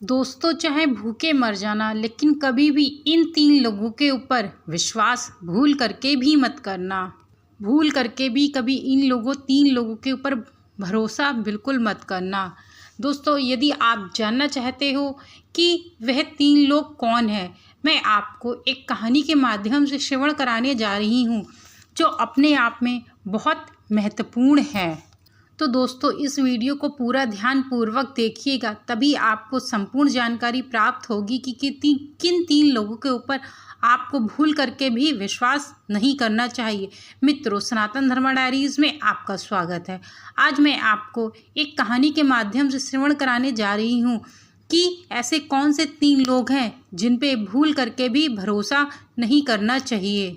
दोस्तों, चाहे भूखे मर जाना, लेकिन कभी भी इन 3 लोगों के ऊपर विश्वास भूल करके भी मत करना। भूल करके भी कभी इन 3 लोगों के ऊपर भरोसा बिल्कुल मत करना। दोस्तों, यदि आप जानना चाहते हो कि वह 3 लोग कौन हैं, मैं आपको एक कहानी के माध्यम से श्रवण कराने जा रही हूँ, जो अपने आप में बहुत महत्वपूर्ण है। तो दोस्तों, इस वीडियो को पूरा ध्यानपूर्वक देखिएगा, तभी आपको संपूर्ण जानकारी प्राप्त होगी कि किन 3 लोगों के ऊपर आपको भूल करके भी विश्वास नहीं करना चाहिए। मित्रों, सनातन धर्म डायरीज में आपका स्वागत है। आज मैं आपको एक कहानी के माध्यम से श्रवण कराने जा रही हूँ कि ऐसे कौन से 3 लोग हैं जिन पे भूल करके भी भरोसा नहीं करना चाहिए।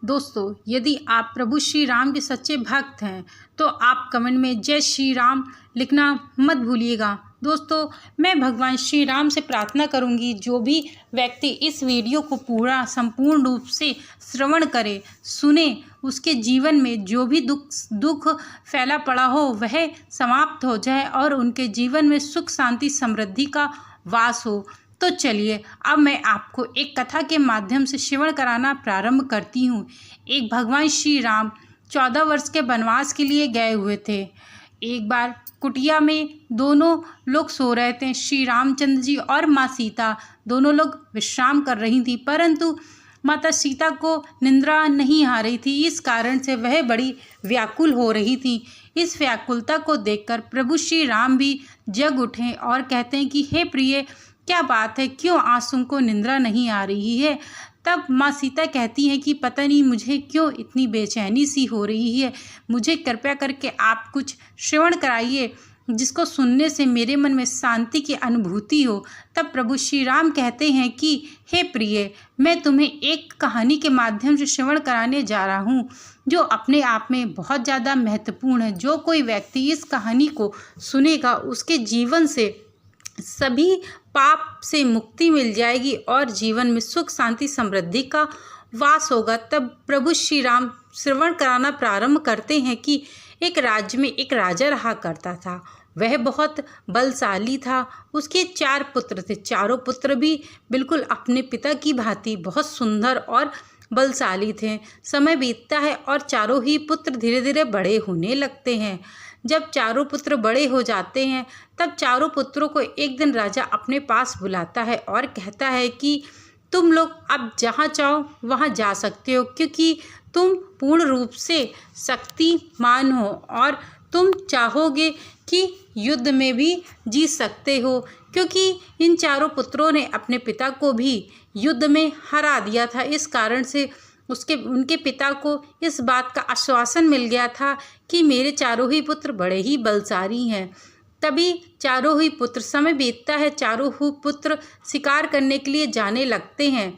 दोस्तों, यदि आप प्रभु श्री राम के सच्चे भक्त हैं तो आप कमेंट में जय श्री राम लिखना मत भूलिएगा। दोस्तों, मैं भगवान श्री राम से प्रार्थना करूंगी, जो भी व्यक्ति इस वीडियो को पूरा संपूर्ण रूप से श्रवण करे, सुने, उसके जीवन में जो भी दुख फैला पड़ा हो वह समाप्त हो जाए और उनके जीवन में सुख शांति समृद्धि का वास हो। तो चलिए, अब मैं आपको एक कथा के माध्यम से श्रवण कराना प्रारंभ करती हूँ। एक भगवान श्री राम 14 वर्ष के वनवास के लिए गए हुए थे। एक बार कुटिया में दोनों लोग सो रहे थे। श्री रामचंद्र जी और माँ सीता दोनों लोग विश्राम कर रही थी, परंतु माता सीता को निद्रा नहीं आ रही थी। इस कारण से वह बड़ी व्याकुल हो रही थी। इस व्याकुलता को देखकर प्रभु श्री राम भी जग उठे और कहते हैं कि हे प्रिय, क्या बात है, क्यों आज तुमको निद्रा नहीं आ रही है। तब माँ सीता कहती हैं कि पता नहीं मुझे क्यों इतनी बेचैनी सी हो रही है, मुझे कृपया करके आप कुछ श्रवण कराइए जिसको सुनने से मेरे मन में शांति की अनुभूति हो। तब प्रभु श्री राम कहते हैं कि हे प्रिय, मैं तुम्हें एक कहानी के माध्यम से श्रवण कराने जा रहा हूँ, जो अपने आप में बहुत ज़्यादा महत्वपूर्ण है। जो कोई व्यक्ति इस कहानी को सुनेगा उसके जीवन से सभी पाप से मुक्ति मिल जाएगी और जीवन में सुख शांति समृद्धि का वास होगा। तब प्रभु श्री राम श्रवण कराना प्रारंभ करते हैं कि एक राज्य में एक राजा रहा करता था। वह बहुत बलशाली था। उसके 4 पुत्र थे। चारों पुत्र भी बिल्कुल अपने पिता की भांति बहुत सुंदर और बलशाली थे। समय बीतता है और चारों ही पुत्र धीरे धीरे बड़े होने लगते हैं। जब चारों पुत्र बड़े हो जाते हैं, तब चारों पुत्रों को एक दिन राजा अपने पास बुलाता है और कहता है कि तुम लोग अब जहाँ चाहो वहाँ जा सकते हो, क्योंकि तुम पूर्ण रूप से शक्तिमान हो और तुम चाहोगे कि युद्ध में भी जीत सकते हो, क्योंकि इन चारों पुत्रों ने अपने पिता को भी युद्ध में हरा दिया था। इस कारण से उनके पिता को इस बात का आश्वासन मिल गया था कि मेरे चारों ही पुत्र बड़े ही बलशाली हैं। तभी चारों ही पुत्र, समय बीतता है, चारों ही पुत्र शिकार करने के लिए जाने लगते हैं।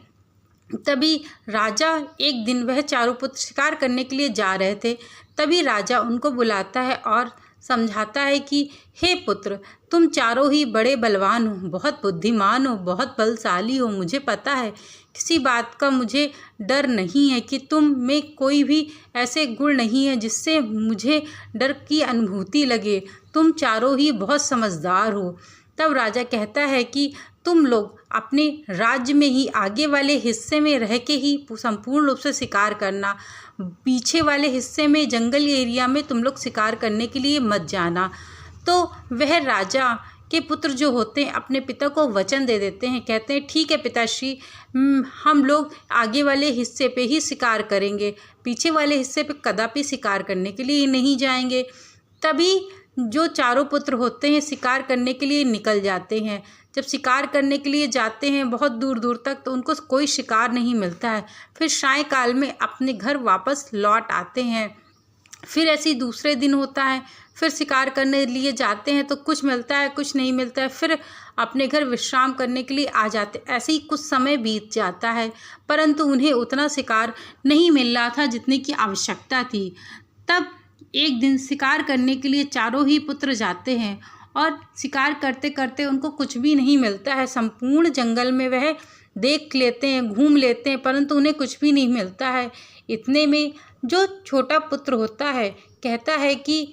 तभी राजा, एक दिन वह चारों पुत्र शिकार करने के लिए जा रहे थे। तभी राजा उनको बुलाता है और समझाता है कि हे पुत्र, तुम चारों ही बड़े बलवान हो, बहुत बुद्धिमान हो, बहुत बलशाली हो। मुझे पता है, किसी बात का मुझे डर नहीं है कि तुम में कोई भी ऐसे गुण नहीं है जिससे मुझे डर की अनुभूति लगे। तुम चारों ही बहुत समझदार हो। तब राजा कहता है कि तुम लोग अपने राज्य में ही आगे वाले हिस्से में रह के ही संपूर्ण रूप से शिकार करना। पीछे वाले हिस्से में, जंगल एरिया में तुम लोग शिकार करने के लिए मत जाना। तो वह राजा के पुत्र जो होते हैं अपने पिता को वचन दे देते हैं। कहते हैं ठीक है पिताश्री, हम लोग आगे वाले हिस्से पे ही शिकार करेंगे, पीछे वाले हिस्से पे कदापि शिकार करने के लिए नहीं जाएंगे। तभी जो चारों पुत्र होते हैं शिकार करने के लिए निकल जाते हैं। जब शिकार करने के लिए जाते हैं बहुत दूर दूर तक, तो उनको कोई शिकार नहीं मिलता है। फिर सायंकाल में अपने घर वापस लौट आते हैं। फिर ऐसे दूसरे दिन होता है, फिर शिकार करने लिए जाते हैं तो कुछ मिलता है, कुछ नहीं मिलता है। फिर अपने घर विश्राम करने के लिए आ जाते। ऐसे ही कुछ समय बीत जाता है, परंतु उन्हें उतना शिकार नहीं मिल रहा था जितने की आवश्यकता थी। तब एक दिन शिकार करने के लिए चारों ही पुत्र जाते हैं और शिकार करते करते उनको कुछ भी नहीं मिलता है। संपूर्ण जंगल में वह देख लेते हैं, घूम लेते हैं, परंतु उन्हें कुछ भी नहीं मिलता है। इतने में जो छोटा पुत्र होता है कहता है कि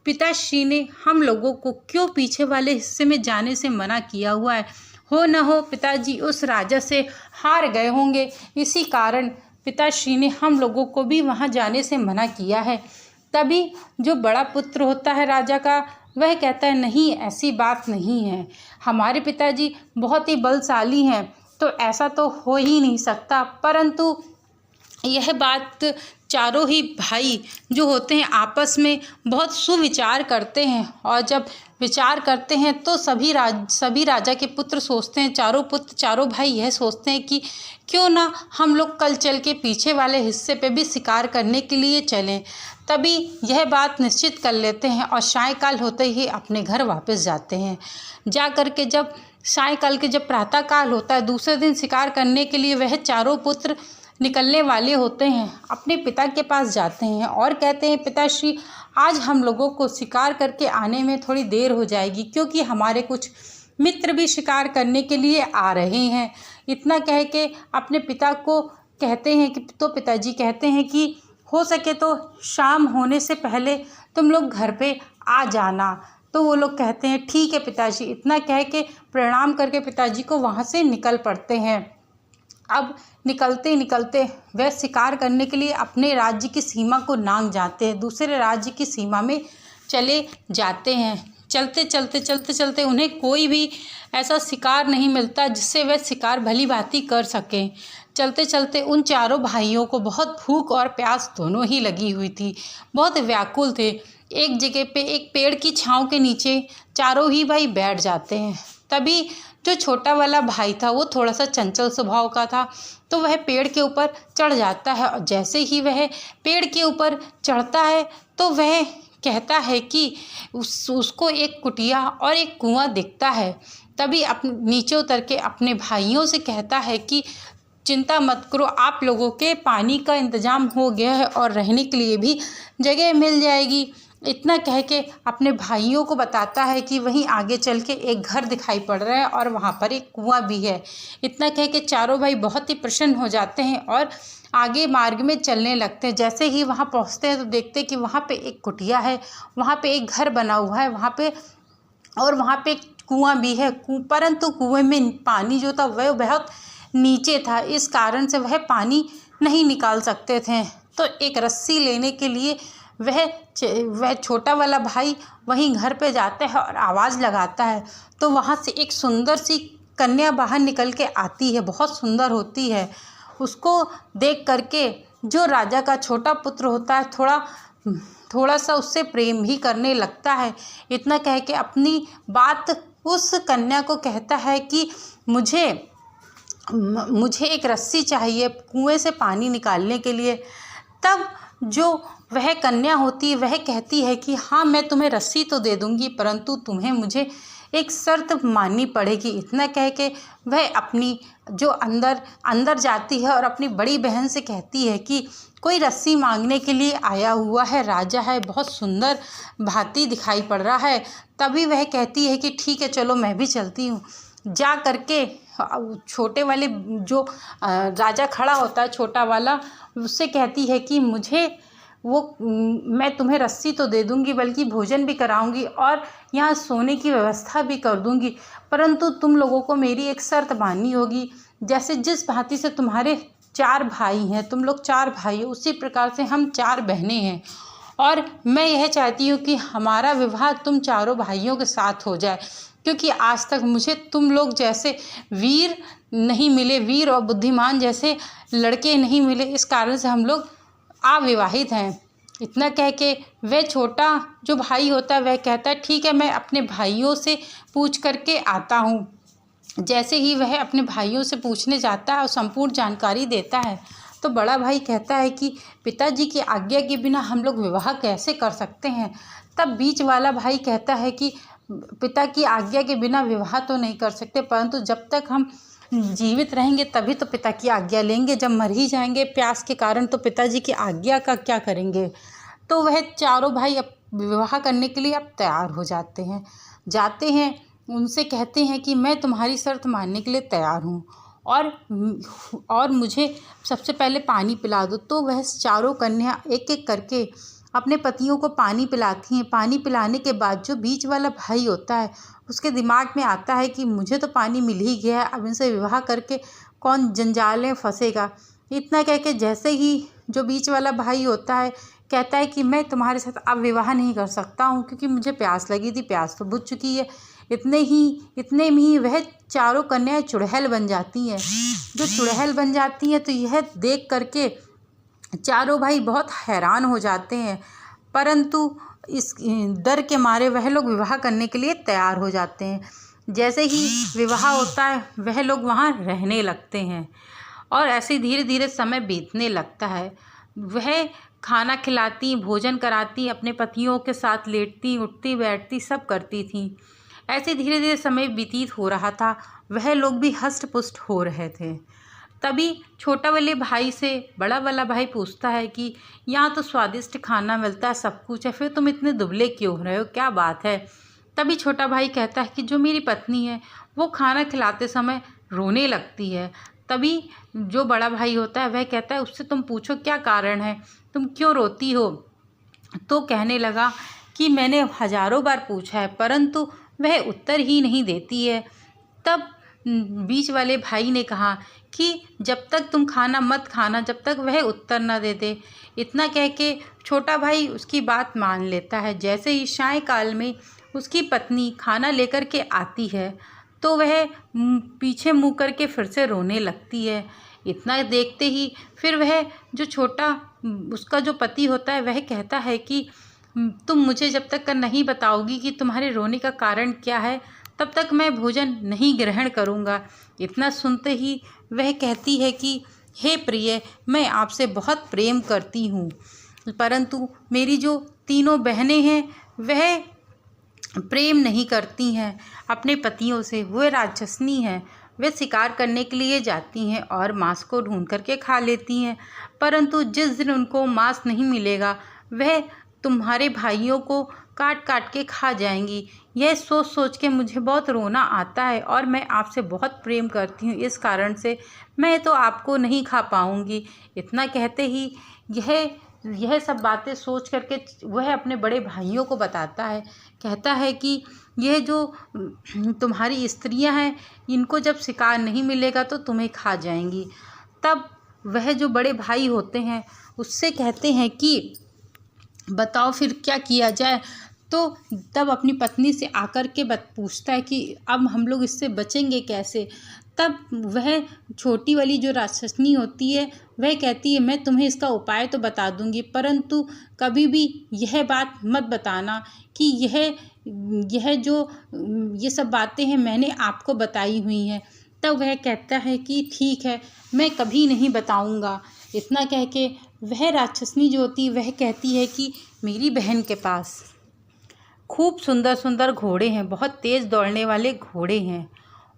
पिताश्री ने हम लोगों को क्यों पीछे वाले हिस्से में जाने से मना किया हुआ है। हो न हो पिताजी उस राजा से हार गए होंगे, इसी कारण पिताश्री ने हम लोगों को भी वहाँ जाने से मना किया है। तभी जो बड़ा पुत्र होता है राजा का, वह कहता है नहीं, ऐसी बात नहीं है, हमारे पिताजी बहुत ही बलशाली हैं, तो ऐसा तो हो ही नहीं सकता। परंतु यह बात चारों ही भाई जो होते हैं आपस में बहुत सुविचार करते हैं, और जब विचार करते हैं तो सभी राजा के पुत्र सोचते हैं, चारों भाई यह सोचते हैं कि क्यों ना हम लोग कल चल के पीछे वाले हिस्से पे भी शिकार करने के लिए चलें। तभी यह बात निश्चित कर लेते हैं और सायंकाल होते ही अपने घर वापस जाते हैं। जा कर के जब सायंकाल के जब प्रातःकाल होता है, दूसरे दिन शिकार करने के लिए वह चारों पुत्र निकलने वाले होते हैं, अपने पिता के पास जाते हैं और कहते हैं पिताश्री, आज हम लोगों को शिकार करके आने में थोड़ी देर हो जाएगी, क्योंकि हमारे कुछ मित्र भी शिकार करने के लिए आ रहे हैं। इतना कह के अपने पिता को कहते हैं कि, तो पिताजी कहते हैं कि हो सके तो शाम होने से पहले तुम लोग घर पे आ जाना। तो वो लोग कहते हैं ठीक है पिताजी। इतना कह के प्रणाम करके पिताजी को वहाँ से निकल पड़ते हैं। अब निकलते निकलते वह शिकार करने के लिए अपने राज्य की सीमा को लांघ जाते हैं, दूसरे राज्य की सीमा में चले जाते हैं। चलते चलते उन्हें कोई भी ऐसा शिकार नहीं मिलता जिससे वह शिकार भली भांति कर सकें। चलते चलते उन चारों भाइयों को बहुत भूख और प्यास दोनों ही लगी हुई थी, बहुत व्याकुल थे। एक जगह पे एक पेड़ की छांव के नीचे चारों ही भाई बैठ जाते हैं। तभी जो छोटा वाला भाई था वो थोड़ा सा चंचल स्वभाव का था, तो वह पेड़ के ऊपर चढ़ जाता है, और जैसे ही वह पेड़ के ऊपर चढ़ता है तो वह कहता है कि उसको एक कुटिया और एक कुआं दिखता है। तभी नीचे उतर के अपने भाइयों से कहता है कि चिंता मत करो, आप लोगों के पानी का इंतज़ाम हो गया है और रहने के लिए भी जगह मिल जाएगी। इतना कह के अपने भाइयों को बताता है कि वहीं आगे चल के एक घर दिखाई पड़ रहा है और वहाँ पर एक कुआं भी है। इतना कह के चारों भाई बहुत ही प्रसन्न हो जाते हैं और आगे मार्ग में चलने लगते हैं। जैसे ही वहाँ पहुँचते हैं तो देखते हैं कि वहाँ पे एक कुटिया है, वहाँ पे एक घर बना हुआ है, वहाँ पे एक कुआं भी है। परंतु कुएं में पानी जो था वह बहुत नीचे था, इस कारण से वह पानी नहीं निकाल सकते थे। तो एक रस्सी लेने के लिए वह छोटा वाला भाई वहीं घर पे जाता है और आवाज़ लगाता है, तो वहाँ से एक सुंदर सी कन्या बाहर निकल के आती है, बहुत सुंदर होती है। उसको देख करके जो राजा का छोटा पुत्र होता है थोड़ा सा उससे प्रेम भी करने लगता है। इतना कह के अपनी बात उस कन्या को कहता है कि मुझे एक रस्सी चाहिए कुएं से पानी निकालने के लिए। तब जो वह कन्या होती है वह कहती है कि हाँ, मैं तुम्हें रस्सी तो दे दूंगी, परंतु तुम्हें मुझे एक शर्त माननी पड़ेगी। इतना कह के वह अपनी जो अंदर जाती है और अपनी बड़ी बहन से कहती है कि कोई रस्सी मांगने के लिए आया हुआ है, राजा है, बहुत सुंदर भांति दिखाई पड़ रहा है। तभी वह कहती है कि ठीक है, चलो मैं भी चलती हूँ। जा करके छोटे वाले जो राजा खड़ा होता है, छोटा वाला, उससे कहती है कि मैं तुम्हें रस्सी तो दे दूंगी, बल्कि भोजन भी कराऊंगी और यहाँ सोने की व्यवस्था भी कर दूंगी, परंतु तुम लोगों को मेरी एक शर्त माननी होगी। जैसे जिस भांति से तुम्हारे 4 भाई हैं, तुम लोग 4 भाई हो, उसी प्रकार से हम 4 बहनें हैं, और मैं यह चाहती हूँ कि हमारा विवाह तुम चारों भाइयों के साथ हो जाए, क्योंकि आज तक मुझे तुम लोग जैसे वीर नहीं मिले, वीर और बुद्धिमान जैसे लड़के नहीं मिले, इस कारण से हम लोग अविवाहित हैं। इतना कह के वह छोटा जो भाई होता है वह कहता है ठीक है, मैं अपने भाइयों से पूछ करके आता हूँ। जैसे ही वह अपने भाइयों से पूछने जाता है और संपूर्ण जानकारी देता है, तो बड़ा भाई कहता है कि पिताजी की आज्ञा के बिना हम लोग विवाह कैसे कर सकते हैं। तब बीच वाला भाई कहता है कि पिता की आज्ञा के बिना विवाह तो नहीं कर सकते, परंतु जब तक हम जीवित रहेंगे तभी तो पिता की आज्ञा लेंगे, जब मर ही जाएंगे प्यास के कारण तो पिताजी की आज्ञा का क्या करेंगे। तो वह चारों भाई अब विवाह करने के लिए अब तैयार हो जाते हैं, उनसे कहते हैं कि मैं तुम्हारी शर्त मानने के लिए तैयार हूँ और मुझे सबसे पहले पानी पिला दो। तो वह चारों कन्या एक एक करके अपने पतियों को पानी पिलाती हैं। पानी पिलाने के बाद जो बीच वाला भाई होता है उसके दिमाग में आता है कि मुझे तो पानी मिल ही गया है, अब इनसे विवाह करके कौन जंजाल में फंसेगा। इतना कह के जैसे ही जो बीच वाला भाई होता है कहता है कि मैं तुम्हारे साथ अब विवाह नहीं कर सकता हूँ क्योंकि मुझे प्यास लगी थी, प्यास तो बुझ चुकी है। इतने में ही वह चारों कन्याएं चुड़ैल बन जाती हैं। जो चुड़ैल बन जाती हैं तो यह देख करके चारों भाई बहुत हैरान हो जाते हैं, परंतु इस डर के मारे वह लोग विवाह करने के लिए तैयार हो जाते हैं। जैसे ही विवाह होता है वह लोग वहाँ रहने लगते हैं और ऐसे धीरे धीरे समय बीतने लगता है। वह खाना खिलाती, भोजन कराती, अपने पतियों के साथ लेटती, उठती, बैठती, सब करती थी। ऐसे धीरे धीरे समय व्यतीत हो रहा था, वह लोग भी हष्ट पुष्ट हो रहे थे। तभी छोटा वाले भाई से बड़ा वाला भाई पूछता है कि यहाँ तो स्वादिष्ट खाना मिलता है, सब कुछ है, फिर तुम इतने दुबले क्यों हो रहे हो, क्या बात है। तभी छोटा भाई कहता है कि जो मेरी पत्नी है वो खाना खिलाते समय रोने लगती है। तभी जो बड़ा भाई होता है वह कहता है उससे तुम पूछो क्या कारण है, तुम क्यों रोती हो। तो कहने लगा कि मैंने हजारों बार पूछा है परंतु वह उत्तर ही नहीं देती है। तब बीच वाले भाई ने कहा कि जब तक तुम खाना मत खाना जब तक वह उत्तर न दे दे। इतना कह के छोटा भाई उसकी बात मान लेता है। जैसे ही सायंकाल में उसकी पत्नी खाना लेकर के आती है तो वह पीछे मुँह करके फिर से रोने लगती है। इतना देखते ही फिर वह जो छोटा उसका जो पति होता है वह कहता है कि तुम मुझे जब तक नहीं बताओगी कि तुम्हारे रोने का कारण क्या है तब तक मैं भोजन नहीं ग्रहण करूँगा। इतना सुनते ही वह कहती है कि हे प्रिय, मैं आपसे बहुत प्रेम करती हूँ, परंतु मेरी जो तीनों बहनें हैं वह प्रेम नहीं करती हैं अपने पतियों से। वह राक्षसनी हैं, वे शिकार करने के लिए जाती हैं और मांस को ढूंढ करके खा लेती हैं, परंतु जिस दिन उनको मांस नहीं मिलेगा वह तुम्हारे भाइयों को काट काट के खा जाएंगी। यह सोच सोच के मुझे बहुत रोना आता है और मैं आपसे बहुत प्रेम करती हूँ, इस कारण से मैं तो आपको नहीं खा पाऊँगी। इतना कहते ही यह सब बातें सोच करके वह अपने बड़े भाइयों को बताता है। कहता है कि यह जो तुम्हारी स्त्रियां हैं इनको जब शिकार नहीं मिलेगा तो तुम्हें खा जाएंगी। तब वह जो बड़े भाई होते हैं उससे कहते हैं कि बताओ फिर क्या किया जाए। तो तब अपनी पत्नी से आकर के पूछता है कि अब हम लोग इससे बचेंगे कैसे। तब वह छोटी वाली जो राक्षसनी होती है वह कहती है मैं तुम्हें इसका उपाय तो बता दूंगी, परंतु कभी भी यह बात मत बताना कि ये सब बातें हैं मैंने आपको बताई हुई हैं। तब वह कहता है कि ठीक है, मैं कभी नहीं बताऊंगा। इतना कह के वह राक्षसनी जो होती है वह कहती है कि मेरी बहन के पास खूब सुंदर सुंदर घोड़े हैं, बहुत तेज़ दौड़ने वाले घोड़े हैं,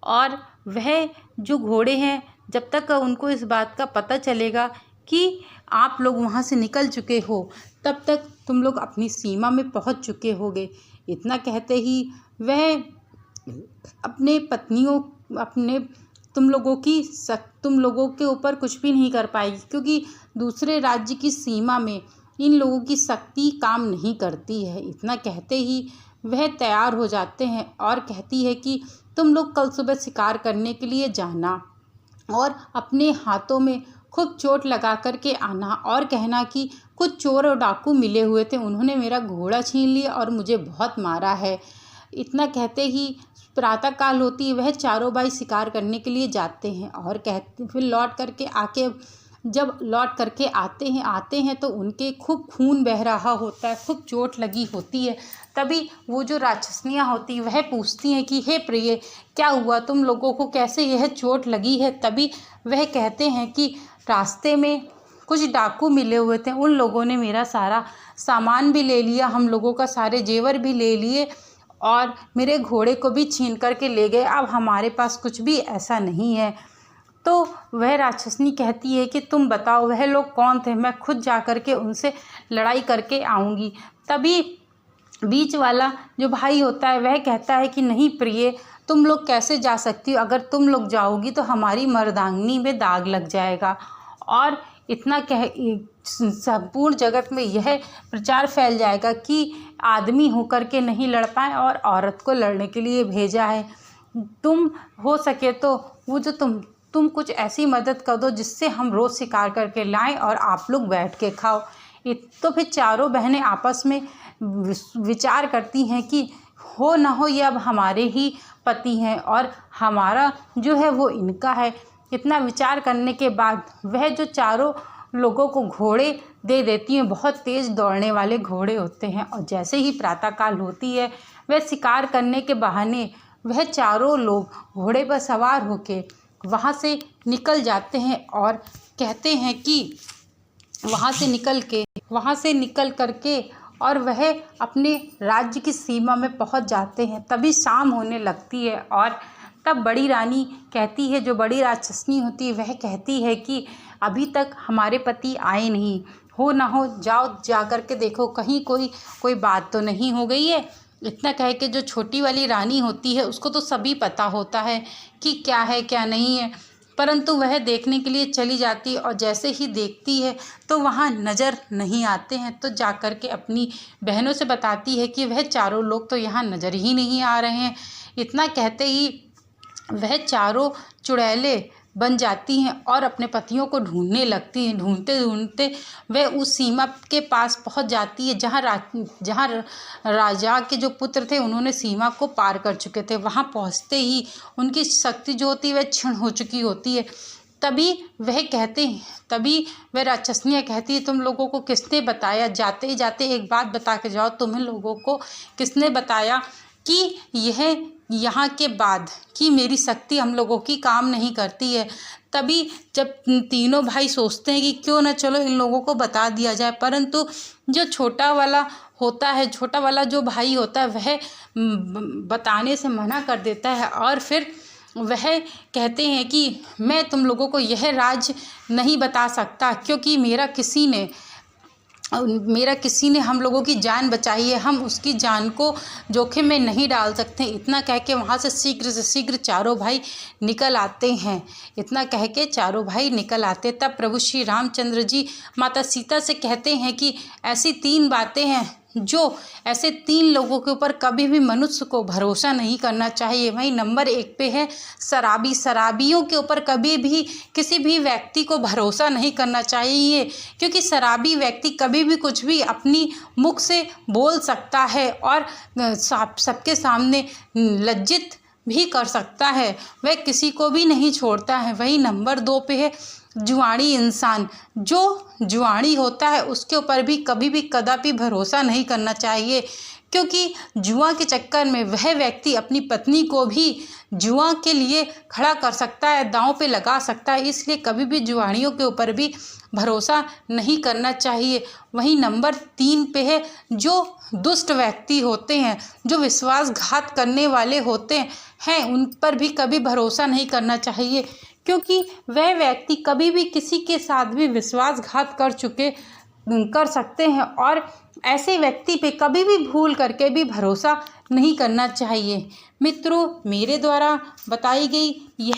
और वह जो घोड़े हैं जब तक उनको इस बात का पता चलेगा कि आप लोग वहाँ से निकल चुके हो तब तक तुम लोग अपनी सीमा में पहुँच चुके होगे। इतना कहते ही वह अपने पत्नियों तुम लोगों के ऊपर कुछ भी नहीं कर पाएगी, क्योंकि दूसरे राज्य की सीमा में इन लोगों की शक्ति काम नहीं करती है। इतना कहते ही वह तैयार हो जाते हैं और कहती है कि तुम लोग कल सुबह शिकार करने के लिए जाना और अपने हाथों में खूब चोट लगा करके आना और कहना कि कुछ चोर और डाकू मिले हुए थे, उन्होंने मेरा घोड़ा छीन लिया और मुझे बहुत मारा है। इतना कहते ही प्रातःकाल होती है, वह चारों भाई शिकार करने के लिए जाते हैं और फिर जब लौट करके आते हैं तो उनके खूब खून बह रहा होता है, खूब चोट लगी होती है। तभी वो जो राक्षसनियाँ होती वह पूछती हैं कि हे प्रिय, क्या हुआ, तुम लोगों को कैसे यह चोट लगी है। तभी वह कहते हैं कि रास्ते में कुछ डाकू मिले हुए थे, उन लोगों ने मेरा सारा सामान भी ले लिया, हम लोगों का सारे जेवर भी ले लिए और मेरे घोड़े को भी छीन करके ले गए। अब हमारे पास कुछ भी ऐसा नहीं है। तो वह राक्षसनी कहती है कि तुम बताओ वह लोग कौन थे, मैं खुद जा कर के उनसे लड़ाई करके आऊँगी। तभी बीच वाला जो भाई होता है वह कहता है कि नहीं प्रिय, तुम लोग कैसे जा सकती हो, अगर तुम लोग जाओगी तो हमारी मर्दांगनी में दाग लग जाएगा और इतना कह संपूर्ण जगत में यह प्रचार फैल जाएगा कि आदमी होकर के नहीं लड़ पाए और औरत को लड़ने के लिए भेजा है। तुम हो सके तो वो जो तुम कुछ ऐसी मदद कर दो जिससे हम रोज़ शिकार करके लाएं और आप लोग बैठ के खाओ। तो फिर चारों बहनें आपस में विचार करती हैं कि हो ना हो ये अब हमारे ही पति हैं और हमारा जो है वो इनका है। इतना विचार करने के बाद वह जो चारों लोगों को घोड़े दे देती हैं। बहुत तेज़ दौड़ने वाले घोड़े होते हैं और जैसे ही प्रातःकाल होती है वह शिकार करने के बहाने वह चारों लोग घोड़े पर सवार होके वहाँ से निकल जाते हैं और कहते हैं कि वहाँ से निकल करके और वह अपने राज्य की सीमा में पहुँच जाते हैं। तभी शाम होने लगती है और तब बड़ी रानी कहती है, जो बड़ी राक्षसनी होती है वह कहती है कि अभी तक हमारे पति आए नहीं, हो ना हो जाओ जा कर के देखो कहीं कोई बात तो नहीं हो गई है। इतना कह के जो छोटी वाली रानी होती है उसको तो सभी पता होता है कि क्या है क्या नहीं है, परंतु वह देखने के लिए चली जाती है और जैसे ही देखती है तो वहाँ नज़र नहीं आते हैं। तो जा कर के अपनी बहनों से बताती है कि वह चारों लोग तो यहाँ नज़र ही नहीं आ रहे हैं। इतना कहते ही वह चारों चुड़ैलें बन जाती हैं और अपने पतियों को ढूंढने लगती हैं। ढूंढते ढूंढते वह उस सीमा के पास पहुंच जाती है जहां राजा के जो पुत्र थे उन्होंने सीमा को पार कर चुके थे। वहां पहुंचते ही उनकी शक्ति जो होती है वह क्षीण हो चुकी होती है। तभी वह राक्षसनियाँ कहती है, तुम लोगों को किसने बताया, जाते ही जाते एक बात बता के जाओ, तुम्हें लोगों को किसने बताया कि यहाँ के बाद कि मेरी शक्ति हम लोगों की काम नहीं करती है। तभी जब तीनों भाई सोचते हैं कि क्यों ना चलो इन लोगों को बता दिया जाए, परंतु जो छोटा वाला जो भाई होता है वह बताने से मना कर देता है और फिर वह कहते हैं कि मैं तुम लोगों को यह राज नहीं बता सकता क्योंकि मेरा किसी ने हम लोगों की जान बचाई है, हम उसकी जान को जोखिम में नहीं डाल सकते। इतना कह के वहाँ से शीघ्र चारों भाई निकल आते हैं। तब प्रभु श्री रामचंद्र जी माता सीता से कहते हैं कि ऐसी 3 बातें हैं जो ऐसे 3 लोगों के ऊपर कभी भी मनुष्य को भरोसा नहीं करना चाहिए। वहीं नंबर 1 पे है शराबियों के ऊपर कभी भी किसी भी व्यक्ति को भरोसा नहीं करना चाहिए, क्योंकि शराबी व्यक्ति कभी भी कुछ भी अपनी मुख से बोल सकता है और सबके सामने लज्जित भी कर सकता है, वह किसी को भी नहीं छोड़ता है। वहीं नंबर 2 पे है जुआड़ी इंसान। जो जुआड़ी होता है उसके ऊपर भी कभी भी कदापि भरोसा नहीं करना चाहिए, क्योंकि जुआ के चक्कर में वह व्यक्ति अपनी पत्नी को भी जुआ के लिए खड़ा कर सकता है, दांव पे लगा सकता है। इसलिए कभी भी जुआड़ियों के ऊपर भी भरोसा नहीं करना चाहिए। वहीं नंबर 3 पे है जो दुष्ट व्यक्ति होते हैं, जो विश्वासघात करने वाले होते हैं, उन पर भी कभी भरोसा नहीं करना चाहिए, क्योंकि वह व्यक्ति कभी भी किसी के साथ भी विश्वासघात कर सकते हैं और ऐसे व्यक्ति पे कभी भी भूल करके भी भरोसा नहीं करना चाहिए। मित्रों, मेरे द्वारा बताई गई यह